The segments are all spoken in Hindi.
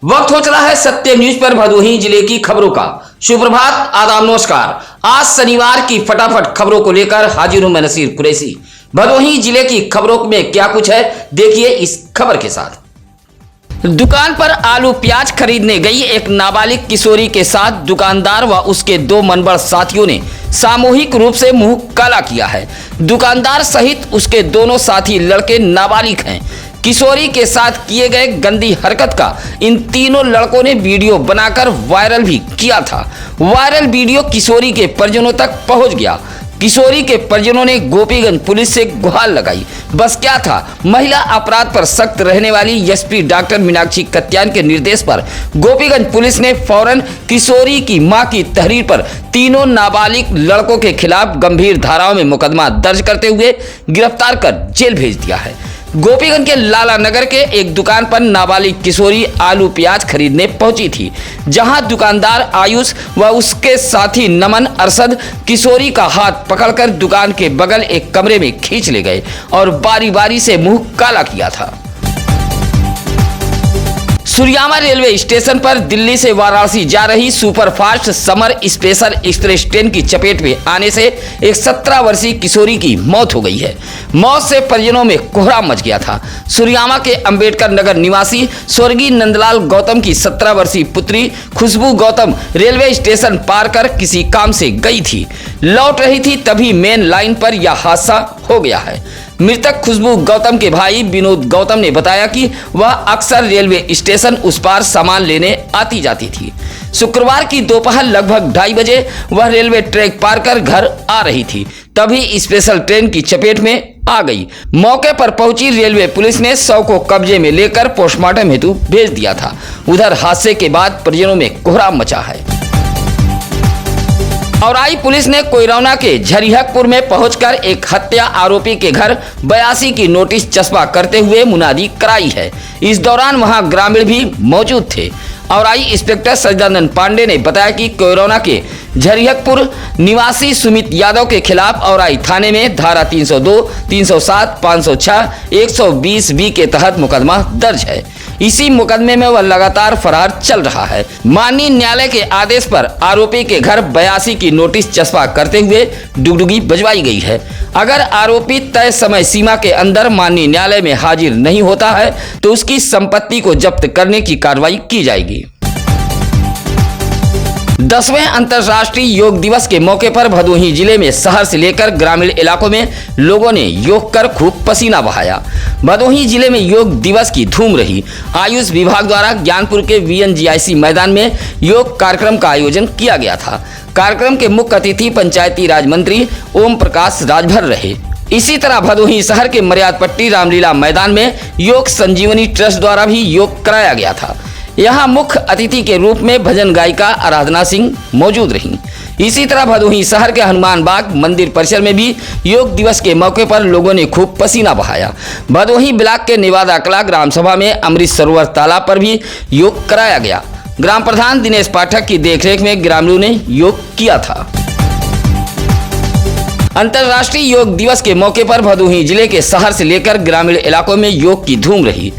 वक्त हो चला है सत्य न्यूज पर भदोही जिले की खबरों का। सुप्रभात, आदाब, नमस्कार। आज शनिवार की फटाफट खबरों को लेकर हाजिर हूं मैं नसीर कुरैशी। भदोही जिले की खबरों में क्या कुछ है, देखिए इस खबर के साथ। दुकान पर आलू प्याज खरीदने गई एक नाबालिग किशोरी के साथ दुकानदार व उसके दो मनबड़ साथियों ने सामूहिक रूप से मुंह काला किया है। दुकानदार सहित उसके दोनों साथी लड़के नाबालिग हैं। किशोरी के साथ किए गए गंदी हरकत का इन तीनों लड़कों ने वीडियो बनाकर वायरल भी किया था। वायरल वीडियो किशोरी के परिजनों तक पहुंच गया। किशोरी के परिजनों ने गोपीगंज पुलिस से गुहार लगाई। बस क्या था, महिला अपराध पर सख्त रहने वाली एसपी डॉक्टर मीनाक्षी कत्यान के निर्देश पर गोपीगंज पुलिस ने फौरन किशोरी की मां की तहरीर पर तीनों नाबालिग लड़कों के खिलाफ गंभीर धाराओं में मुकदमा दर्ज करते हुए गिरफ्तार कर जेल भेज दिया है। गोपीगंज के लाला नगर के एक दुकान पर नाबालिग किशोरी आलू प्याज खरीदने पहुंची थी, जहां दुकानदार आयुष व उसके साथी नमन अरशद किशोरी का हाथ पकड़कर दुकान के बगल एक कमरे में खींच ले गए और बारी बारी से मुंह काला किया था। सुरियामा रेलवे स्टेशन पर दिल्ली से वाराणसी जा रही superfast summer special express train की चपेट में आने से एक 17 वर्षीय किशोरी की मौत हो गई है। मौत से परिजनों में कोहराम मच गया था। सुरियामा के अंबेडकर नगर निवासी स्वर्गीय नंदलाल गौतम की 17 वर्षीय पुत्री खुशबू गौतम रेलवे स्टेशन पार कर किसी काम से गई थी। लौट रही थी तभी मेन लाइन पर यह हादसा हो गया है। मृतक खुशबू गौतम के भाई विनोद गौतम ने बताया कि वह अक्सर रेलवे स्टेशन उस पार सामान लेने आती जाती थी। शुक्रवार की दोपहर लगभग 2:30 बजे वह रेलवे ट्रैक पार कर घर आ रही थी, तभी स्पेशल ट्रेन की चपेट में आ गई। मौके पर पहुंची रेलवे पुलिस ने शव को कब्जे में लेकर पोस्टमार्टम हेतु भेज दिया था। उधर हादसे के बाद परिजनों में कोहराम मचा है। औराई पुलिस ने कोयरौना के झरिहकपुर में पहुंचकर एक हत्या आरोपी के घर 82 की नोटिस चस्पा करते हुए मुनादी कराई है। इस दौरान वहां ग्रामीण भी मौजूद थे। औराई इंस्पेक्टर सजदानंद पांडे ने बताया कि कोयरौना के झरिहकपुर निवासी सुमित यादव के खिलाफ औराई थाने में धारा 302, 307, 506, 120 बी के तहत मुकदमा दर्ज है। इसी मुकदमे में वह लगातार फरार चल रहा है। माननीय न्यायालय के आदेश पर आरोपी के घर 82 की नोटिस चस्पा करते हुए डुगडुगी बजवाई गई है। अगर आरोपी तय समय सीमा के अंदर माननीय न्यायालय में हाजिर नहीं होता है तो उसकी संपत्ति को जब्त करने की कार्रवाई की जाएगी। 10वें अंतर्राष्ट्रीय योग दिवस के मौके पर भदोही जिले में शहर से लेकर ग्रामीण इलाकों में लोगों ने योग कर खूब पसीना बहाया। भदोही जिले में योग दिवस की धूम रही। आयुष विभाग द्वारा ज्ञानपुर के VNGIC मैदान में योग कार्यक्रम का आयोजन किया गया था। कार्यक्रम के मुख्य अतिथि पंचायती राज मंत्री ओम प्रकाश राजभर रहे। इसी तरह भदोही शहर के मर्यादपट्टी रामलीला मैदान में योग संजीवनी ट्रस्ट द्वारा भी योग कराया गया था। यहाँ मुख्य अतिथि के रूप में भजन गायिका आराधना सिंह मौजूद रहीं। इसी तरह भदोही शहर के हनुमान बाग मंदिर परिसर में भी योग दिवस के मौके पर लोगों ने खूब पसीना बहाया। भदोही ब्लॉक के निवादा कला ग्राम सभा में अमृत सरोवर तालाब पर भी योग कराया गया। ग्राम प्रधान दिनेश पाठक की देखरेख में ग्रामीणों ने योग किया था। अंतर्राष्ट्रीय योग दिवस के मौके पर भदोही जिले के शहर से लेकर ग्रामीण इलाकों में योग की धूम रही।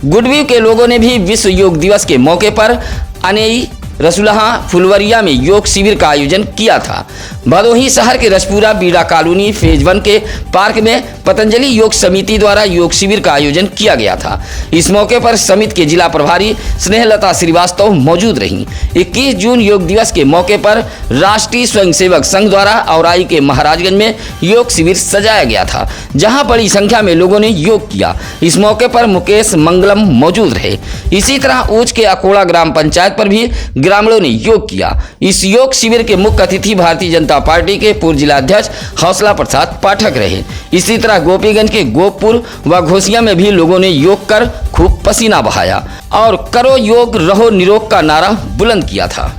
गुडव्यू के लोगों ने भी विश्व योग दिवस के मौके पर अनेई रसुलहा फुलवरिया में योग शिविर का आयोजन किया था। भदोही शहर के रसपुरा बीड़ा कॉलोनी फेज 1 के पार्क में पतंजलि योग समिति द्वारा योग शिविर का आयोजन किया गया था। इस मौके पर समिति के जिला प्रभारी स्नेहलता श्रीवास्तव मौजूद रहीं। 21 जून योग दिवस के मौके पर राष्ट्रीय स्वयंसेवक संघ द्वारा औराई के महाराजगंज में योग शिविर सजाया गया था, जहां बड़ी संख्या में लोगों ने योग किया। इस मौके पर मुकेश मंगलम मौजूद रहे। इसी तरह ऊंच के अकोड़ा ग्राम पंचायत पर भी ग्रामीणों ने योग किया। इस योग शिविर के मुख्य अतिथि भारतीय जनता पार्टी के पूर्व जिलाध्यक्ष हौसला प्रसाद पाठक रहे। इसी तरह गोपीगंज के गोपपुर व घोसिया में भी लोगों ने योग कर खूब पसीना बहाया और करो योग रहो निरोग का नारा बुलंद किया था।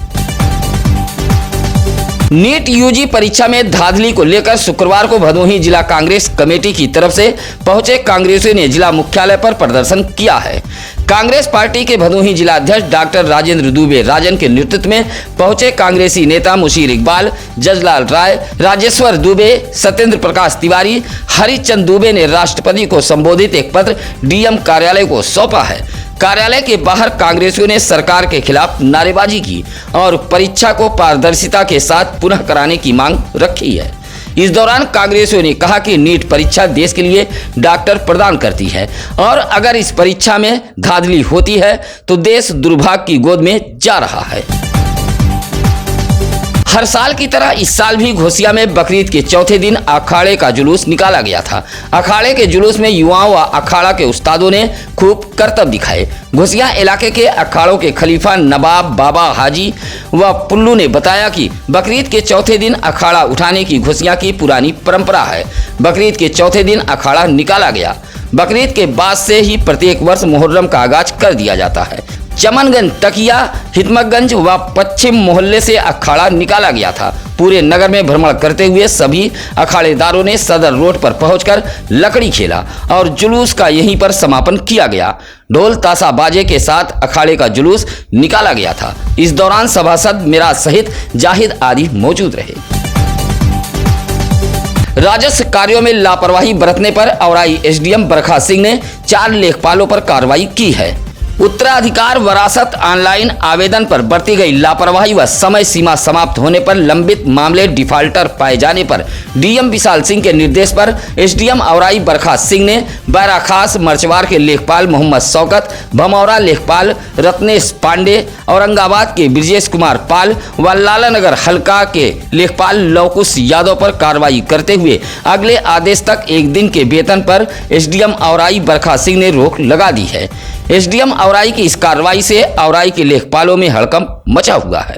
नीट यूजी परीक्षा में धांधली को लेकर शुक्रवार को भदोही जिला कांग्रेस कमेटी की तरफ से पहुंचे कांग्रेसियों ने जिला मुख्यालय पर प्रदर्शन किया है। कांग्रेस पार्टी के भदोही जिला अध्यक्ष डॉक्टर राजेंद्र दुबे राजन के नेतृत्व में पहुंचे कांग्रेसी नेता मुशीर इकबाल, जजलाल राय, राजेश्वर दुबे, सत्येंद्र प्रकाश तिवारी, हरिचंद दुबे ने राष्ट्रपति को संबोधित एक पत्र डीएम कार्यालय को सौंपा है। कार्यालय के बाहर कांग्रेसियों ने सरकार के खिलाफ नारेबाजी की और परीक्षा को पारदर्शिता के साथ पुनः कराने की मांग रखी है। इस दौरान कांग्रेसियों ने कहा कि नीट परीक्षा देश के लिए डॉक्टर प्रदान करती है और अगर इस परीक्षा में धांधली होती है तो देश दुर्भाग्य की गोद में जा रहा है। हर साल की तरह इस साल भी घोसिया में बकरीद के चौथे दिन अखाड़े का जुलूस निकाला गया था। अखाड़े के जुलूस में युवाओं व अखाड़ा के उस्तादों ने खूब करतब दिखाए। घोसिया इलाके के अखाड़ों के खलीफा नवाब बाबा हाजी व पुल्लू ने बताया कि बकरीद के चौथे दिन अखाड़ा उठाने की घोसिया की पुरानी परंपरा है। बकरीद के चौथे दिन अखाड़ा निकाला गया। बकरीद के बाद से ही प्रत्येक वर्ष मुहर्रम का आगाज कर दिया जाता है। चमनगंज, तकिया, हितमतगंज व पश्चिम मोहल्ले से अखाड़ा निकाला गया था। पूरे नगर में भ्रमण करते हुए सभी अखाड़ेदारों ने सदर रोड पर पहुंचकर लकड़ी खेला और जुलूस का यहीं पर समापन किया गया। ढोल ताशा बाजे के साथ अखाड़े का जुलूस निकाला गया था। इस दौरान सभासद मिराज सहित जाहिद आदि मौजूद रहे। राजस्व कार्यों में लापरवाही बरतने पर औराई एसडीएम बरखा सिंह ने 4 लेखपालों पर कार्रवाई की है। उत्तराधिकार वरासत ऑनलाइन आवेदन पर बरती गई लापरवाही व समय सीमा समाप्त होने पर लंबित मामले डिफाल्टर पाए जाने पर डीएम विशाल सिंह के निर्देश पर एसडीएम औराई बरखा सिंह ने बैराखास मर्चवार के लेखपाल मोहम्मद शौकत, भमौरा लेखपाल रत्नेश पांडे, औरंगाबाद के ब्रजेश कुमार पाल व लालानगर हल्का के लेखपाल लवकुश यादव पर कार्रवाई करते हुए अगले आदेश तक 1 दिन के वेतन पर एसडीएम औराई बरखा सिंह ने रोक लगा दी है। एसडीएम औराई की इस कार्रवाई से औराई के लेखपालों में हड़कंप मचा हुआ है।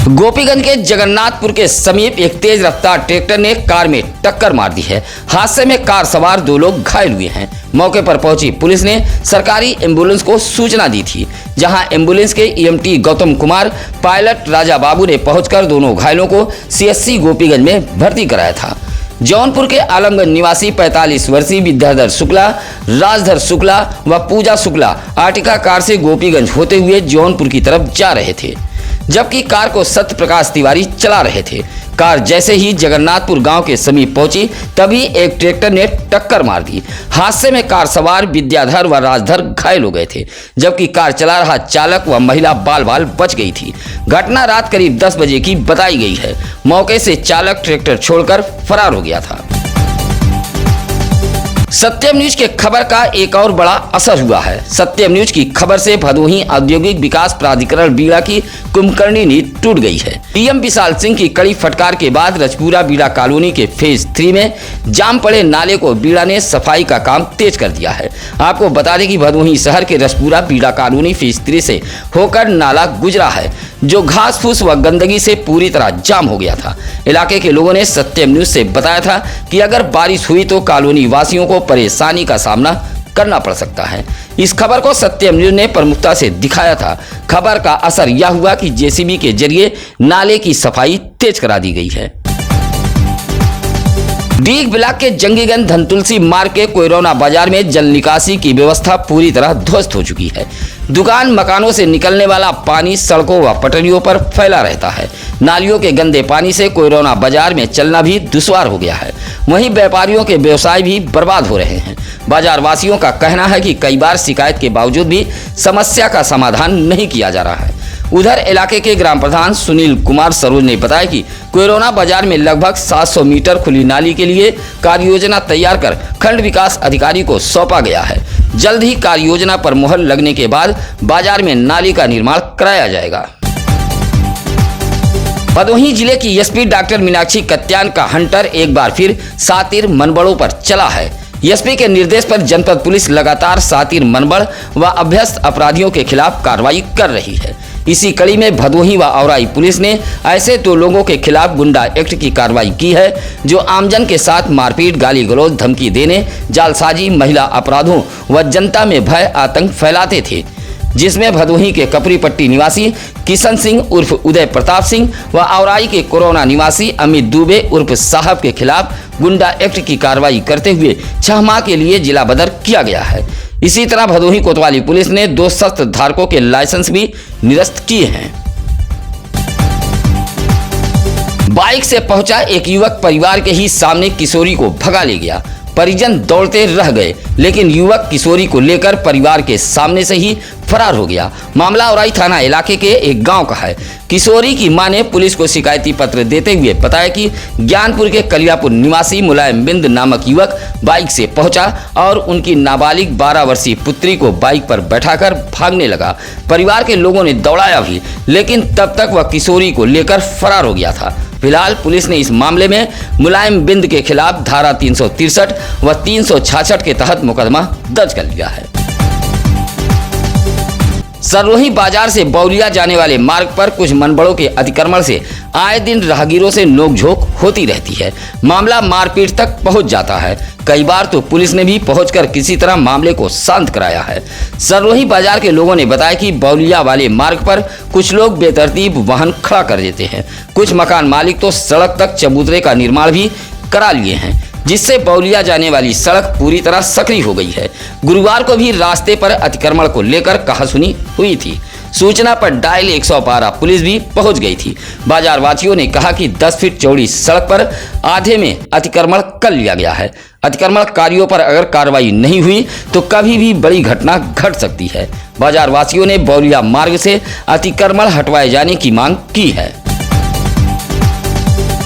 गोपीगंज के जगन्नाथपुर के समीप एक तेज रफ्तार ट्रैक्टर ने कार में टक्कर मार दी है। हादसे में कार सवार 2 लोग घायल हुए हैं। मौके पर पहुंची पुलिस ने सरकारी एम्बुलेंस को सूचना दी थी, जहां एम्बुलेंस के ईएमटी गौतम कुमार, पायलट राजा बाबू ने पहुंचकर दोनों घायलों को सीएससी गोपीगंज में भर्ती कराया था। जौनपुर के आलमगंज निवासी 45 वर्षीय विद्याधर शुक्ला, राजधर शुक्ला व पूजा शुक्ला आर्टिका कार से गोपीगंज होते हुए जौनपुर की तरफ जा रहे थे, जबकि कार को सत्य प्रकाश तिवारी चला रहे थे। कार जैसे ही जगन्नाथपुर गांव के समीप पहुंची तभी एक ट्रैक्टर ने टक्कर मार दी। हादसे में कार सवार विद्याधर व राजधर घायल हो गए थे, जबकि कार चला रहा चालक व महिला बाल बाल बच गई थी। घटना रात करीब 10 बजे की बताई गई है। मौके से चालक ट्रैक्टर छोड़कर फरार हो गया था। सत्यम न्यूज के खबर का एक और बड़ा असर हुआ है। सत्यम न्यूज की खबर से भदोही औद्योगिक विकास प्राधिकरण बीड़ा की कुंभकर्णी नींव टूट गई है। डीएम विशाल सिंह की कड़ी फटकार के बाद रजपुरा बीड़ा कॉलोनी के फेज 3 में जाम पड़े नाले को बीड़ा ने सफाई का काम तेज कर दिया है। आपको बता दें कि भदोही शहर के रजपुरा बीड़ा कॉलोनी फेज 3 से होकर नाला गुजरा है, जो घास फूस व गंदगी से पूरी तरह जाम हो गया था। इलाके के लोगों ने सत्यम न्यूज से बताया था कि अगर बारिश हुई तो कॉलोनी वासियों को परेशानी का सामना करना पड़ सकता है। इस खबर को सत्यम न्यूज ने प्रमुखता से दिखाया था। खबर का असर यह हुआ कि जेसीबी के जरिए नाले की सफाई तेज करा दी गई है। डीग ब्लॉक के जंगीगंज धनतुलसी मार्ग के कोयरौना बाजार में जल निकासी की व्यवस्था पूरी तरह ध्वस्त हो चुकी है। दुकान मकानों से निकलने वाला पानी सड़कों व पटरियों पर फैला रहता है। नालियों के गंदे पानी से कोयरौना बाजार में चलना भी दुश्वार हो गया है। वहीं व्यापारियों के व्यवसाय भी बर्बाद हो रहे हैं। बाजार वासियों का कहना है कि कई बार शिकायत के बावजूद भी समस्या का समाधान नहीं किया जा रहा है। उधर इलाके के ग्राम प्रधान सुनील कुमार सरोज ने बताया कि कोयरौना बाजार में लगभग 700 मीटर खुली नाली के लिए कार्य योजना तैयार कर खंड विकास अधिकारी को सौंपा गया है। जल्द ही कार्य योजना पर मुहर लगने के बाद बाजार में नाली का निर्माण कराया जाएगा। भदोही जिले की एसपी डॉक्टर मीनाक्षी कत्यान का हंटर एक बार फिर सातिर मनबड़ों पर चला है। एसपी के निर्देश पर जनपद पुलिस लगातार सातिर मनबड़ व अभ्यस्त अपराधियों के खिलाफ कार्रवाई कर रही है। इसी कड़ी में भदोही व औराई पुलिस ने ऐसे 2 लोगों के खिलाफ गुंडा एक्ट की कार्रवाई की है, जो आमजन के साथ मारपीट, गाली गलौज, धमकी देने, जालसाजी, महिला अपराधों व जनता में भय आतंक फैलाते थे, जिसमें भदोही के कपरी पट्टी निवासी किशन सिंह उर्फ उदय प्रताप सिंह व औराई के कोरोना निवासी अमित दुबे उर्फ साहब के खिलाफ गुंडा एक्ट की कार्रवाई करते हुए 6 माह के लिए जिला बदर किया गया है। इसी तरह भदोही कोतवाली पुलिस ने 2 शस्त्र धारकों के लाइसेंस भी निरस्त किए हैं। बाइक से पहुंचा एक युवक परिवार के ही सामने किशोरी को भगा ले गया। परिजन दौड़ते रह गए, लेकिन युवक किशोरी को लेकर परिवार के सामने से ही फरार हो गया। मामला औराई थाना इलाके के एक गांव का है। किशोरी की मां ने पुलिस को शिकायती पत्र देते हुए बताया कि ज्ञानपुर के कलियापुर निवासी मुलायम बिंद नामक युवक बाइक से पहुंचा और उनकी नाबालिग 12 वर्षीय पुत्री को बाइक पर बैठाकर भागने लगा। परिवार के लोगों ने दौड़ाया भी, लेकिन तब तक वह किशोरी को लेकर फरार हो गया था। फिलहाल पुलिस ने इस मामले में मुलायम बिंद के खिलाफ धारा 363 व 366 के तहत मुकदमा दर्ज कर लिया है। सरोही बाजार से बौलिया जाने वाले मार्ग पर कुछ मनबड़ों के अतिक्रमण से आए दिन राहगीरों से नोकझोंक होती रहती है। मामला मारपीट तक पहुंच जाता है। कई बार तो पुलिस ने भी पहुंचकर किसी तरह मामले को शांत कराया है। सरोही बाजार के लोगों ने बताया कि बौलिया वाले मार्ग पर कुछ लोग बेतरतीब वाहन खड़ा कर देते हैं। कुछ मकान मालिक तो सड़क तक चबूतरे का निर्माण भी करा लिए हैं, जिससे बौलिया जाने वाली सड़क पूरी तरह सकरी हो गई है। गुरुवार को भी रास्ते पर अतिक्रमण को लेकर कहासुनी हुई थी। सूचना पर डायल 112 पुलिस भी पहुंच गई थी। बाजार वासियों ने कहा कि 10 फीट चौड़ी सड़क पर आधे में अतिक्रमण कर लिया गया है। अतिक्रमणकारियों पर अगर कार्रवाई नहीं हुई तो कभी भी बड़ी घटना घट सकती है। बाजार वासियों ने बौलिया मार्ग से अतिक्रमण हटवाए जाने की मांग की है।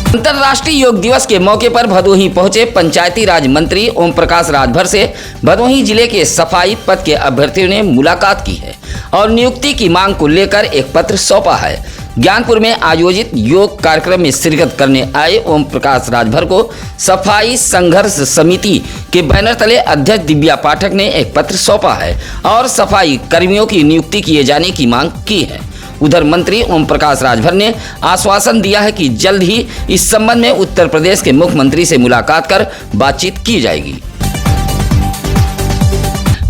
अंतर्राष्ट्रीय योग दिवस के मौके पर भदोही पहुंचे पंचायती राज मंत्री ओम प्रकाश राजभर से भदोही जिले के सफाई पद के अभ्यर्थियों ने मुलाकात की है और नियुक्ति की मांग को लेकर एक पत्र सौंपा है। ज्ञानपुर में आयोजित योग कार्यक्रम में शिरकत करने आए ओम प्रकाश राजभर को सफाई संघर्ष समिति के बैनर तले अध्यक्ष दिव्या पाठक ने एक पत्र सौंपा है और सफाई कर्मियों की नियुक्ति किए जाने की मांग की है। उधर मंत्री ओम प्रकाश राजभर ने आश्वासन दिया है कि जल्द ही इस संबंध में उत्तर प्रदेश के मुख्यमंत्री से मुलाकात कर बातचीत की जाएगी।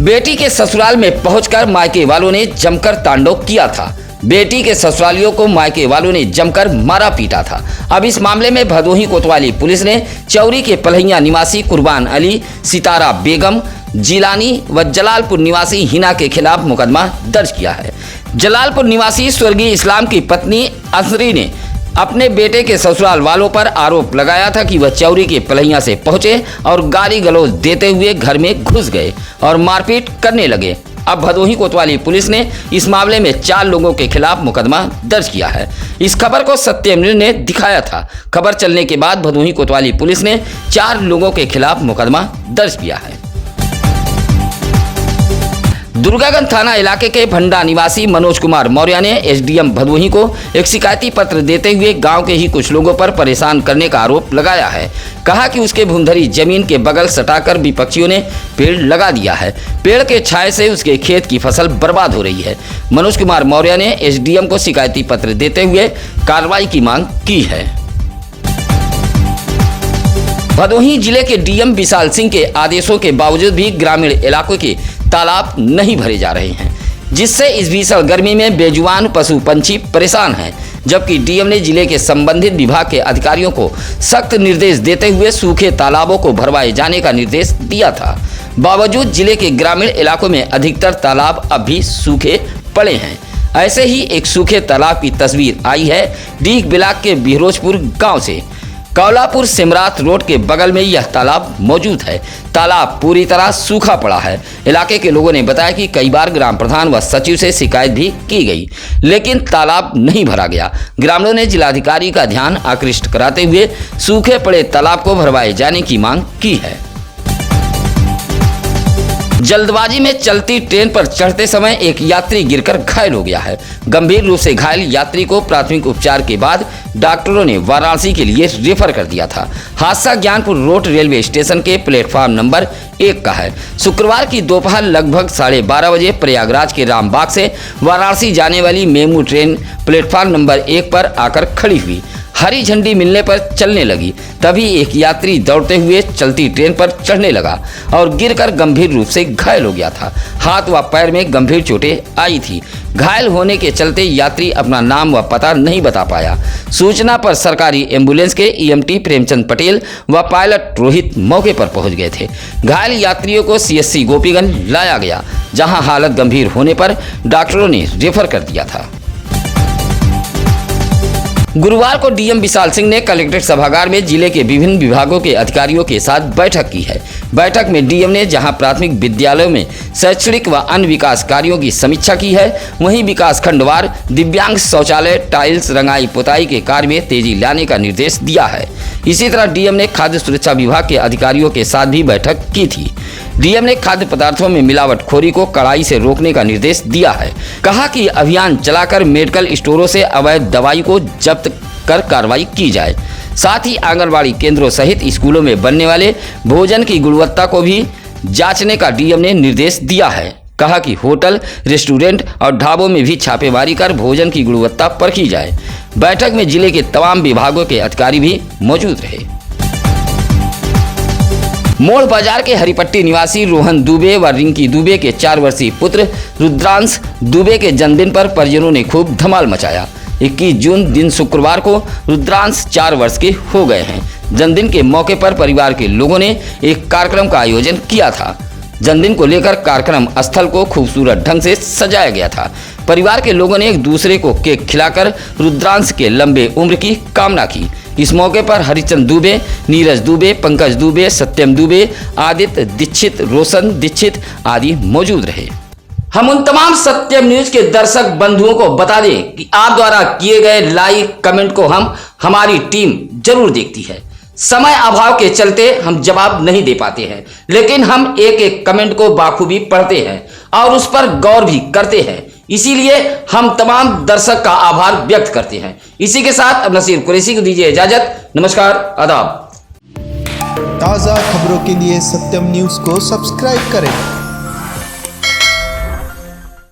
बेटी के ससुराल में पहुंचकर मायके वालों ने जमकर तांडव किया था। बेटी के ससुरालियों को मायके वालों ने जमकर मारा पीटा था। अब इस मामले में भदोही कोतवाली पुलिस ने चौरी के पलहिया निवासी कुर्बान अली, सितारा बेगम, जिलानी व जलालपुर निवासी हिना के खिलाफ मुकदमा दर्ज किया है। जलालपुर निवासी स्वर्गीय इस्लाम की पत्नी असरी ने अपने बेटे के ससुराल वालों पर आरोप लगाया था कि वह चौरी के पलहिया से पहुंचे और गाली गलौज देते हुए घर में घुस गए और मारपीट करने लगे। अब भदोही कोतवाली पुलिस ने इस मामले में 4 लोगों के खिलाफ मुकदमा दर्ज किया है। इस खबर को सत्यम न्यूज ने दिखाया था। खबर चलने के बाद भदोही कोतवाली पुलिस ने 4 लोगों के खिलाफ मुकदमा दर्ज किया है। दुर्गागंज थाना इलाके के भंडा निवासी मनोज कुमार मौर्य ने एसडीएम भदोही को एक शिकायती पत्र देते हुए गांव के ही कुछ लोगों पर परेशान करने का आरोप लगाया है। कहा कि उसके भूमधरी जमीन के बगल सटाकर विपक्षियों ने पेड़ लगा दिया है। पेड़ के छाए से उसके खेत की फसल बर्बाद हो रही है। मनोज कुमार मौर्य ने एसडीएम को शिकायती पत्र देते हुए कार्रवाई की मांग की है। भदोही जिले के डीएम विशाल सिंह के आदेशों के बावजूद भी ग्रामीण इलाकों के तालाब नहीं भरे जा रहे हैं, जिससे इस भीषण गर्मी में बेजुबान पशु पंछी परेशान हैं। जबकि डीएम ने जिले के संबंधित विभाग के अधिकारियों को सख्त निर्देश देते हुए सूखे तालाबों को भरवाए जाने का निर्देश दिया था। बावजूद जिले के ग्रामीण इलाकों में अधिकतर तालाब अब भी सूखे पड़े हैं। ऐसे ही एक सूखे तालाब की तस्वीर आई है डीग ब्लॉक के बिहरोजपुर गाँव से। कौलापुर सिमरात रोड के बगल में यह तालाब मौजूद है। तालाब पूरी तरह सूखा पड़ा है। इलाके के लोगों ने बताया कि कई बार ग्राम प्रधान व सचिव से शिकायत भी की गई, लेकिन तालाब नहीं भरा गया। ग्रामीणों ने जिलाधिकारी का ध्यान आकृष्ट कराते हुए सूखे पड़े तालाब को भरवाए जाने की मांग की है। जल्दबाजी में चलती ट्रेन पर चढ़ते समय एक यात्री गिरकर घायल हो गया है। गंभीर रूप से घायल यात्री को प्राथमिक उपचार के बाद डॉक्टरों ने वाराणसी के लिए रेफर कर दिया था। हादसा ज्ञानपुर रोड रेलवे स्टेशन के प्लेटफॉर्म नंबर 1 का है। शुक्रवार की दोपहर लगभग 12:30 बजे प्रयागराज के रामबाग से वाराणसी जाने वाली मेमू ट्रेन प्लेटफॉर्म नंबर 1 पर आकर खड़ी हुई। हरी झंडी मिलने पर चलने लगी। तभी एक यात्री दौड़ते हुए चलती ट्रेन पर चढ़ने लगा और गिरकर गंभीर रूप से घायल हो गया था। हाथ व पैर में गंभीर चोटें आई थी। घायल होने के चलते यात्री अपना नाम व पता नहीं बता पाया। सूचना पर सरकारी एम्बुलेंस के ईएमटी प्रेमचंद पटेल व पायलट रोहित मौके पर पहुंच गए थे। घायल यात्रियों को सीएससी गोपीगंज लाया गया, जहां हालत गंभीर होने पर डॉक्टरों ने रेफर कर दिया था। गुरुवार को डीएम विशाल सिंह ने कलेक्ट्रेट सभागार में जिले के विभिन्न विभागों के अधिकारियों के साथ बैठक की है। बैठक में डीएम ने जहां प्राथमिक विद्यालयों में शैक्षणिक व अन्य विकास कार्यों की समीक्षा की है, वहीं विकास खंडवार दिव्यांग शौचालय, टाइल्स, रंगाई पुताई के कार्य में तेजी लाने का निर्देश दिया है। इसी तरह डीएम ने खाद्य सुरक्षा विभाग के अधिकारियों के साथ भी बैठक की थी। डीएम ने खाद्य पदार्थों में मिलावटखोरी को कड़ाई से रोकने का निर्देश दिया है। कहा कि अभियान चलाकर मेडिकल स्टोरों से अवैध दवाई को जब्त कर कार्रवाई की जाए। साथ ही आंगनबाड़ी केंद्रों सहित स्कूलों में बनने वाले भोजन की गुणवत्ता को भी जांचने का डीएम ने निर्देश दिया है। कहा कि होटल, रेस्टोरेंट और ढाबों में भी छापेमारी कर भोजन की गुणवत्ता परखी जाए। बैठक में जिले के तमाम विभागों के अधिकारी भी मौजूद रहे। मोड़ बाजार के हरिपट्टी निवासी रोहन दुबे व रिंकी दुबे के 4 वर्षीय पुत्र रुद्रांश दुबे के जन्मदिन पर परिजनों ने खूब धमाल मचाया। 21 जून दिन शुक्रवार को रुद्रांश 4 वर्ष के हो गए हैं। जन्मदिन के मौके पर परिवार के लोगों ने एक कार्यक्रम का आयोजन किया था। जन्मदिन को लेकर कार्यक्रम स्थल को खूबसूरत ढंग से सजाया गया था। परिवार के लोगों ने एक दूसरे को केक खिलाकर रुद्रांश के लंबे उम्र की कामना की। इस मौके पर हरिचंद दुबे, नीरज दुबे, पंकज दुबे, सत्यम दुबे, आदित्य दीक्षित, रोशन दीक्षित आदि मौजूद रहे। हम उन तमाम सत्यम न्यूज के दर्शक बंधुओं को बता दें कि आप द्वारा किए गए लाइक कमेंट को हमारी टीम जरूर देखती है। समय अभाव के चलते हम जवाब नहीं दे पाते हैं, लेकिन हम एक एक कमेंट को बाखूबी पढ़ते हैं और उस पर गौर भी करते हैं। इसीलिए हम तमाम दर्शक का आभार व्यक्त करते हैं। इसी के साथ अब नसीर कुरैशी को दीजिए इजाजत। नमस्कार, आदाब। ताज़ा खबरों के लिए सत्यम न्यूज़ को सब्सक्राइब करें।